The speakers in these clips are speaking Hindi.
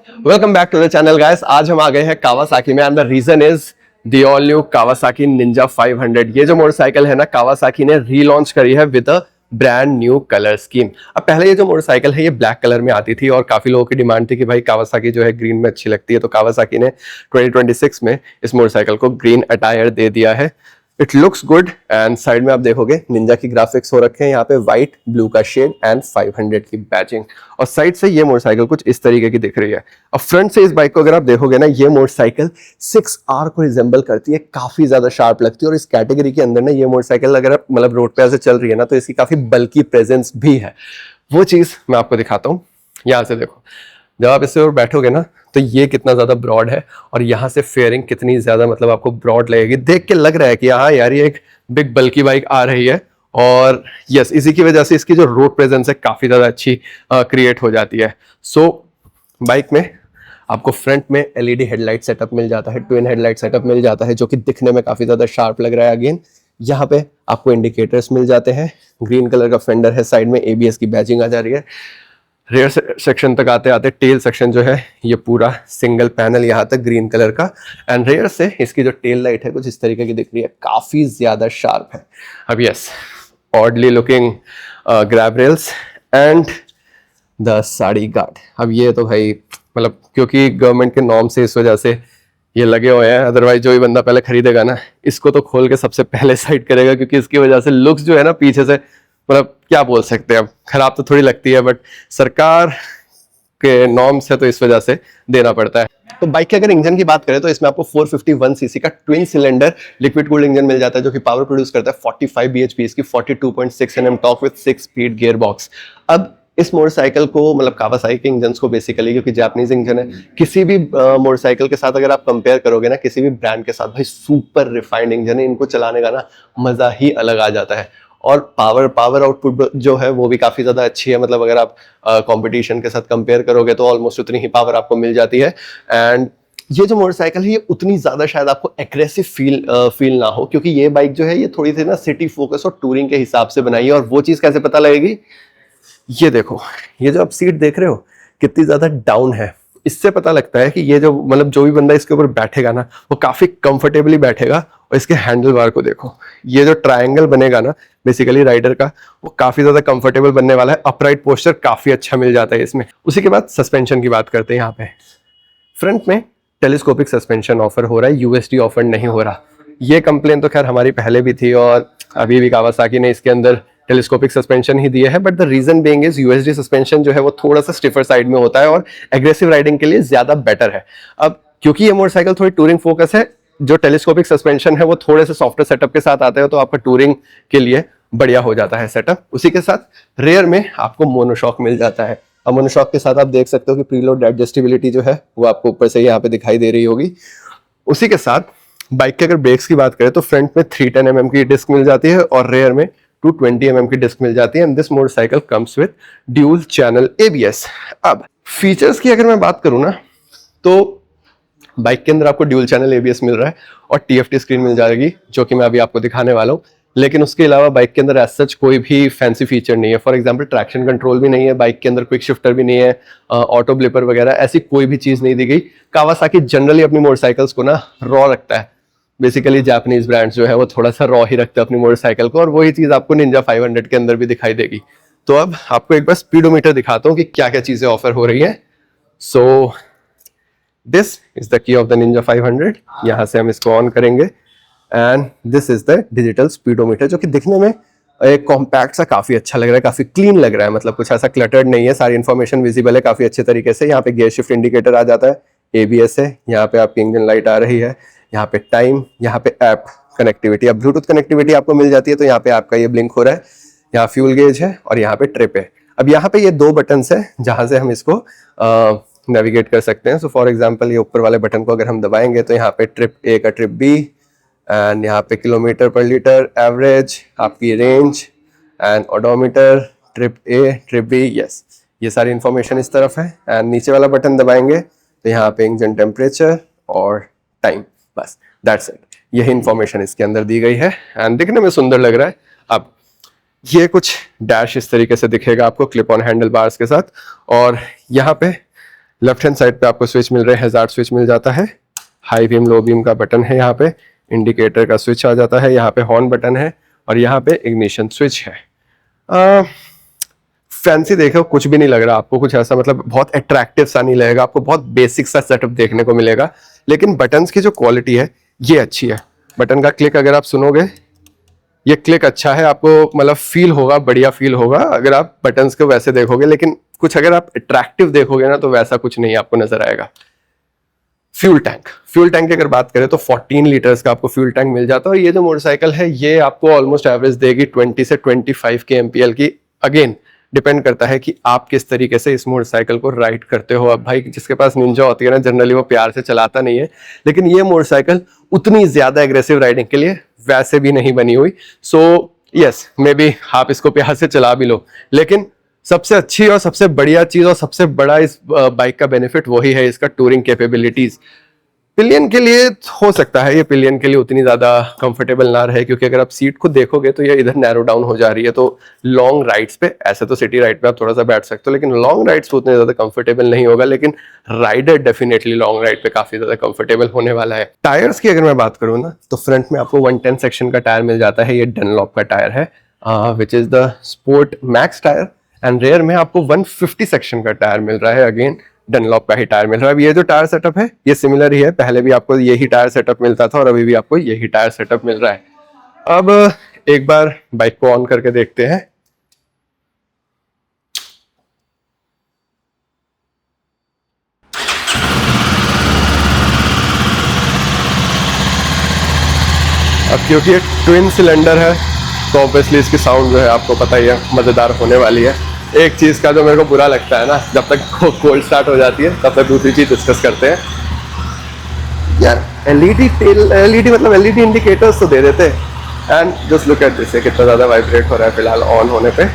Welcome back to the channel guys. आज हम आ गए हैं कावासाकी में and the reason is the all new Kawasaki Ninja 500। ये जो मोटरसाइकिल है ना, कावासाकी ने रीलॉन्च करी है with a brand new colour scheme. अब पहले ये जो मोटरसाइकिल है ये ब्लैक कलर में आती थी और काफी लोगों की डिमांड थी कि भाई कावासाकी जो है ग्रीन में अच्छी लगती है, तो कावासाकी ने 2026 में इस मोटरसाइकिल को ग्रीन अटायर दे दिया है। It looks good and side में आप देखोगे निंजा की ग्राफिक्स हो रखे हैं यहाँ पे, व्हाइट ब्लू का शेड एंड 500 की बैजिंग। और साइड से ये मोटरसाइकिल कुछ इस तरीके की दिख रही है। और फ्रंट से इस बाइक को अगर आप देखोगे ना, ये मोटरसाइकिल 6R को रिजेंबल करती है, काफी ज्यादा शार्प लगती है। और इस कैटेगरी के अंदर ना ये मोटरसाइकिल अगर आप मतलब रोड पे ऐसे चल रही है ना, तो इसकी काफी बल्की प्रेजेंस भी है। वो चीज मैं आपको दिखाता हूँ। यहाँ से देखो, जब आप इससे और बैठोगे ना, तो ये कितना ज्यादा ब्रॉड है और यहाँ से फेयरिंग कितनी ज्यादा मतलब आपको ब्रॉड लगेगी। देख के लग रहा है कि हाँ यार ये एक बिग बल्की बाइक आ रही है। और यस, इसी की वजह से इसकी जो रोड प्रेजेंस है काफी ज्यादा अच्छी क्रिएट हो जाती है। सो बाइक में आपको फ्रंट में एलईडी हेडलाइट सेटअप मिल जाता है, ट्विन हेडलाइट सेटअप मिल जाता है, जो कि दिखने में काफी ज्यादा शार्प लग रहा है। अगेन यहाँ पे आपको इंडिकेटर्स मिल जाते हैं, ग्रीन कलर का फेंडर है, साइड में एबीएस की बैजिंग आ जा रही है। रेयर सेक्शन तक आते आते टेल सेक्शन जो है ये पूरा सिंगल पैनल यहाँ तक ग्रीन कलर का। एंड रेयर से इसकी जो टेल लाइट है कुछ इस तरीके की दिख रही है, काफी ज्यादा शार्प है। अब yes, oddly looking grab rails and the sari guard. अब ये तो भाई मतलब क्योंकि गवर्नमेंट के नॉर्म से इस वजह से ये लगे हुए हैं, अदरवाइज जो भी बंदा पहले खरीदेगा ना, इसको तो खोल के सबसे पहले साइड करेगा, क्योंकि इसकी वजह से लुक्स जो है ना पीछे से मतलब क्या बोल सकते हैं, अब खराब तो थोड़ी लगती है, बट सरकार के नॉर्म से तो इस वजह से देना पड़ता है। तो बाइक के अगर इंजन की बात करें तो इसमें आपको 451 सीसी का twin cylinder liquid cooled engine मिल जाता है, जो कि पावर प्रोड्यूस करता है 45 bhp की 42.6 Nm torque with 6 speed gear box. अब इस मोटरसाइकिल को मतलब कावासाकी के इंजन को बेसिकली, क्योंकि जापानीज इंजन है, किसी भी मोटरसाइकिल के साथ अगर आप कंपेयर करोगे ना, किसी भी ब्रांड के साथ, भाई सुपर रिफाइंड इंजन है। इनको चलाने का ना मजा ही अलग आ जाता है। और पावर आउटपुट जो है वो भी काफी ज्यादा अच्छी है। मतलब अगर आप कंपटीशन के साथ कंपेयर करोगे तो ऑलमोस्ट उतनी ही पावर आपको मिल जाती है। एंड ये जो मोटरसाइकिल है ये उतनी ज्यादा शायद आपको एग्रेसिव फील ना हो, क्योंकि ये बाइक जो है ये थोड़ी सी ना सिटी फोकस और टूरिंग के हिसाब से बनाई है। और वो चीज कैसे पता लगेगी, ये देखो, ये जो आप सीट देख रहे हो कितनी ज्यादा डाउन है, इससे पता लगता है कि ये जो मतलब जो भी बंदा इसके ऊपर बैठेगा ना वो काफी कंफर्टेबली बैठेगा। और इसके हैंडल बार को देखो, ये जो ट्रायंगल बनेगा ना बेसिकली राइडर का, वो काफी ज्यादा कंफर्टेबल बनने वाला है। अपराइट पोस्चर काफी अच्छा मिल जाता है इसमें। उसी के बाद सस्पेंशन की बात करते हैं। यहाँ पे फ्रंट में टेलीस्कोपिक सस्पेंशन ऑफर हो रहा है, यूएसडी ऑफर नहीं हो रहा। ये कंप्लेन तो खैर हमारी पहले भी थी और अभी भी कावासाकी ने इसके अंदर टेलीस्कोपिक सस्पेंशन ही दिए है, but the reason being is USD suspension जो है वो थोड़ा सा स्टिफर साइड में होता है और एग्रेसिव राइडिंग के लिए ज्यादा बेटर है। अब क्योंकि ये मोटरसाइकिल थोड़ी टूरिंग फोकस है, जो टेलीस्कोपिक सस्पेंशन है वो थोड़े से सॉफ्टवेयर सेटअप के साथ आते हैं, तो आपका टूरिंग के लिए बढ़िया हो जाता है सेटअप। उसी के साथ रेयर में आपको मोनोशॉक मिल जाता है। अब मोनोशॉक के साथ आप देख सकते हो कि प्रीलोड एडजस्टेबिलिटी जो है वो आपको ऊपर से यहाँ पे दिखाई दे रही होगी। उसी के साथ बाइक के अगर ब्रेक्स की बात करें तो फ्रंट में 310 mm की डिस्क मिल जाती है और रेयर में 220 mm की डिस्क मिल जाती है। And this motorcycle comes with dual channel ABS. अब फीचर्स की अगर मैं बात करूं ना, तो बाइक के अंदर आपको ड्यूल चैनल एबीएस मिल रहा है और टीएफटी स्क्रीन मिल जाएगी, जो कि मैं अभी आपको दिखाने वाला हूँ। लेकिन उसके अलावा बाइक के अंदर एज सच कोई भी फैंसी फीचर नहीं है। फॉर एग्जांपल ट्रैक्शन कंट्रोल भी नहीं है बाइक के अंदर, क्विक शिफ्टर भी नहीं है, ऑटो ब्लिपर वगैरह ऐसी कोई भी चीज नहीं दी गई। कावासाकी जनरली अपनी मोटरसाइकिल्स को ना रॉ रखता है। बेसिकली जापानीज ब्रांड्स जो है वो थोड़ा सा रॉ ही रखते हैं अपनी मोटरसाइकिल को, और वही चीज आपको निंजा 500 के अंदर भी दिखाई देगी। तो अब आपको एक बार स्पीडोमीटर दिखाता हूँ कि क्या क्या चीजें ऑफर हो रही है। So this is the key of the Ninja 500। यहां से हम इसको ऑन करेंगे and this is the digital speedometer, जो कि दिखने में एक कॉम्पैक्ट सा काफी अच्छा लग रहा है, काफी क्लीन लग रहा है। मतलब कुछ ऐसा क्लटर्ड नहीं है, सारी इन्फॉर्मेशन विजिबल है काफी अच्छे तरीके से। यहाँ पे गियर शिफ्ट इंडिकेटर आ जाता है, एबीएस है, यहाँ पे आपकी इंजन लाइट आ रही है, यहाँ पे टाइम, यहाँ पे ऐप कनेक्टिविटी। अब ब्लूटूथ कनेक्टिविटी आपको मिल जाती है, तो यहाँ पे आपका ये ब्लिंक हो रहा है। यहाँ फ्यूल गेज है और यहाँ पे ट्रिप है। अब यहाँ पे ये दो बटन है जहां से हम इसको नेविगेट कर सकते हैं। सो फॉर एग्जांपल ये ऊपर वाले बटन को अगर हम दबाएंगे तो यहाँ पे ट्रिप ए का ट्रिप बी, एंड यहाँ पे किलोमीटर पर लीटर, एवरेज, आपकी range and odometer, trip A, trip B, yes, ये सारी इंफॉर्मेशन इस तरफ है। एंड नीचे वाला बटन दबाएंगे तो यहाँ पे इंजन टेम्परेचर और टाइम, बस दैट्स इट। यही इंफॉर्मेशन इसके अंदर दी गई है एंड दिखने में सुंदर लग रहा है। अब ये कुछ डैश इस तरीके से दिखेगा आपको क्लिप ऑन हैंडल बार्स के साथ, और यहाँ पे लेफ्ट हैंड साइड पे आपको स्विच मिल रहे हैं, हैजार्ड स्विच मिल जाता है, हाई बीम लो बीम का बटन है, यहाँ पे इंडिकेटर का स्विच आ जाता है, यहाँ पे हॉर्न बटन है और यहाँ पे इग्निशन स्विच है। फैंसी देखो कुछ भी नहीं लग रहा आपको, कुछ ऐसा मतलब बहुत अट्रैक्टिव सा नहीं लगेगा आपको, बहुत बेसिक सा सेटअप देखने को मिलेगा, लेकिन बटन्स की जो क्वालिटी है ये अच्छी है। बटन का क्लिक अगर आप सुनोगे, ये क्लिक अच्छा है, आपको मतलब फील होगा, बढ़िया फील होगा अगर आप बटन्स को वैसे देखोगे, लेकिन कुछ अगर आप अट्रैक्टिव देखोगे ना तो वैसा कुछ नहीं आपको नजर आएगा। फ्यूल टैंक की अगर बात करें तो 14 लीटर्स का आपको फ्यूल टैंक मिल जाता है, और ये जो मोटरसाइकिल है ये आपको ऑलमोस्ट एवरेज देगी 20 से 25 के एमपीएल की। अगेन डिपेंड करता है कि आप किस तरीके से इस मोटरसाइकिल को राइड करते हो। अब भाई जिसके पास निंजा होती है ना, जनरली वो प्यार से चलाता नहीं है, लेकिन ये मोटरसाइकिल उतनी ज्यादा एग्रेसिव राइडिंग के लिए वैसे भी नहीं बनी हुई। सो यस, मे बी आप इसको प्यार से चला भी लो, लेकिन सबसे अच्छी और सबसे बढ़िया चीज और सबसे बड़ा इस बाइक का बेनिफिट वही है इसका टूरिंग कैपेबिलिटीज। पिलियन के लिए हो सकता है ये पिलियन के लिए उतनी ज्यादा कंफर्टेबल ना रहे, क्योंकि अगर आप सीट को देखोगे तो ये इधर नैरो डाउन हो जा रही है, तो लॉन्ग राइड्स पे, ऐसे तो सिटी राइड पे आप थोड़ा सा बैठ सकते हो, लेकिन लॉन्ग राइड्स पे उतने ज्यादा कंफर्टेबल नहीं होगा, लेकिन राइडर डेफिनेटली लॉन्ग राइड पे काफी ज्यादा कंफर्टेबल होने वाला है। टायर्स की अगर मैं बात करूँ ना तो फ्रंट में आपको 110 सेक्शन का टायर मिल जाता है, ये डनलॉप का टायर है which is the Sport Max tyre, and rear में आपको 150 सेक्शन का टायर मिल रहा है, अगेन डनलॉप का ही टायर मिल रहा है। अब ये जो टायर सेटअप है ये सिमिलर ही है, पहले भी आपको यही टायर सेटअप मिलता था और अभी भी आपको यही टायर सेटअप मिल रहा है। अब एक बार बाइक को ऑन करके देखते हैं। अब क्योंकि ये ट्विन सिलेंडर है तो ऑब्वियसली इसकी साउंड जो है आपको पता ही है मजेदार होने वाली है। एक चीज का जो मेरे को बुरा लगता है ना, जब तक कोल्ड स्टार्ट हो जाती है तब तक दूसरी चीज डिस्कस करते हैं यार। एलईडी मतलब एलईडी इंडिकेटर्स तो दे देते हैं, and just look at this, कितना ज्यादा वाइब्रेट हो रहा है फिलहाल ऑन होने पे।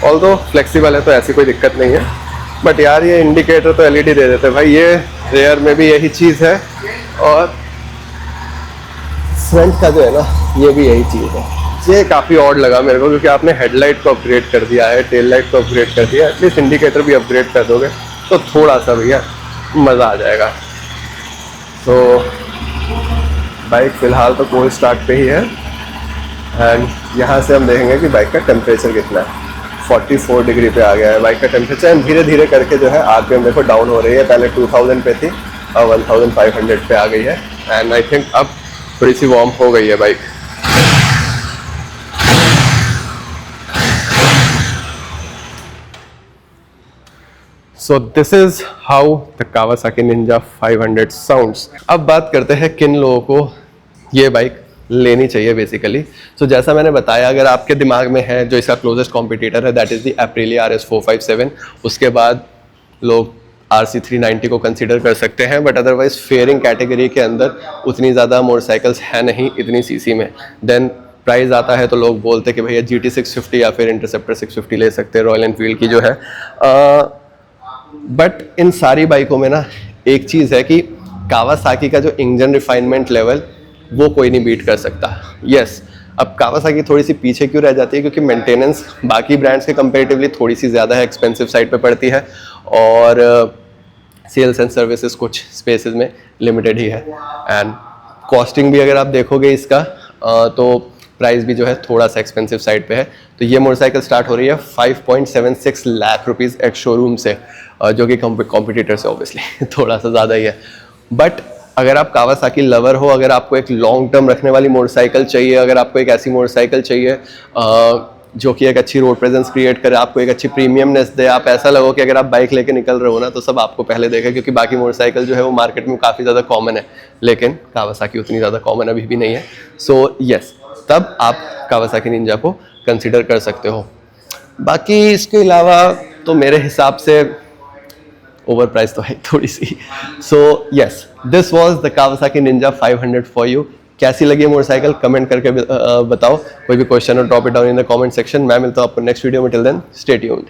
ऑल्दो फ्लेक्सिबल है तो ऐसी कोई दिक्कत नहीं है, बट यार ये इंडिकेटर तो एलईडी दे देते हैं भाई। ये रेयर में भी यही चीज है और फ्रंट का जो है ना ये भी यही चीज है। ये काफ़ी ऑड लगा मेरे को, क्योंकि आपने हेडलाइट को अपग्रेड कर दिया है, टेल लाइट को अपग्रेड कर दिया है, एटलीस्ट इंडिकेटर भी अपग्रेड कर दोगे तो थोड़ा सा भैया मज़ा आ जाएगा। तो बाइक फ़िलहाल तो कोल्ड स्टार्ट पे ही है, एंड यहाँ से हम देखेंगे कि बाइक का टेम्परेचर कितना है। 44 डिग्री पे आ गया है बाइक का टेम्परेचर, एंड धीरे धीरे करके जो है आरपीएम देखो डाउन हो रही है। पहले 2000 पे थी और 1500 पे आ गई है, एंड आई थिंक अब थोड़ी सी वार्म हो गई है bike. So this is how the Kawasaki Ninja 500 sounds। अब बात करते हैं किन लोगों को ये बाइक लेनी चाहिए बेसिकली। So जैसा मैंने बताया, अगर आपके दिमाग में है जो इसका क्लोजेस्ट कॉम्पिटिटर है that is the Aprilia RS457, उसके बाद लोग RC390 को कंसीडर कर सकते हैं, बट अदरवाइज फेयरिंग कैटेगरी के अंदर उतनी ज़्यादा मोटरसाइकिल्स है नहीं इतनी सीसी में। देन प्राइस आता है तो लोग बोलते हैं कि भैया GT 650 या फिर इंटरसेप्टर 650 ले सकते हैं, रॉयल एनफील्ड की जो है। बट इन सारी बाइकों में ना एक चीज़ है कि कावासाकी का जो इंजन रिफाइनमेंट लेवल वो कोई नहीं बीट कर सकता। यस, अब कावासाकी थोड़ी सी पीछे क्यों रह जाती है, क्योंकि मेंटेनेंस बाकी ब्रांड्स के कंपेरेटिवली थोड़ी सी ज़्यादा है, एक्सपेंसिव साइड पे पड़ती है, और सेल्स एंड सर्विसेज कुछ स्पेसेस में लिमिटेड ही है, एंड कॉस्टिंग भी अगर आप देखोगे इसका तो प्राइस भी जो है थोड़ा सा एक्सपेंसिव साइड पे है। तो ये मोटरसाइकिल स्टार्ट हो रही है 5.76 लाख रुपीज़ एक्स शोरूम से, जो कि कॉम्पिटिटर से ऑब्वियसली थोड़ा सा ज़्यादा ही है। बट अगर आप कावासाकी लवर हो, अगर आपको एक लॉन्ग टर्म रखने वाली मोटरसाइकिल चाहिए, अगर आपको एक ऐसी मोटरसाइकिल चाहिए जो कि एक अच्छी रोड प्रेजेंस क्रिएट करे, आपको एक अच्छी प्रीमियमनेस दे, आप ऐसा लगो कि अगर आप बाइक लेके निकल रहे हो ना तो सब आपको पहले देखे, क्योंकि बाकी मोटरसाइकिल जो है वो मार्केट में काफ़ी ज़्यादा कॉमन है, लेकिन कावासाकी उतनी ज़्यादा कॉमन अभी भी नहीं है। सो यस, तब आप कावासाकी निंजा को कंसिडर कर सकते हो। बाकी इसके अलावा तो मेरे हिसाब से ओवर प्राइस तो है थोड़ी सी। So yes, this was the Kawasaki Ninja 500 for you. कैसी लगी मोटरसाइकिल कमेंट करके बताओ। कोई भी क्वेश्चन हो drop it down in the comment section. मैं मिलता हूँ आपको नेक्स्ट वीडियो में। Till then stay tuned.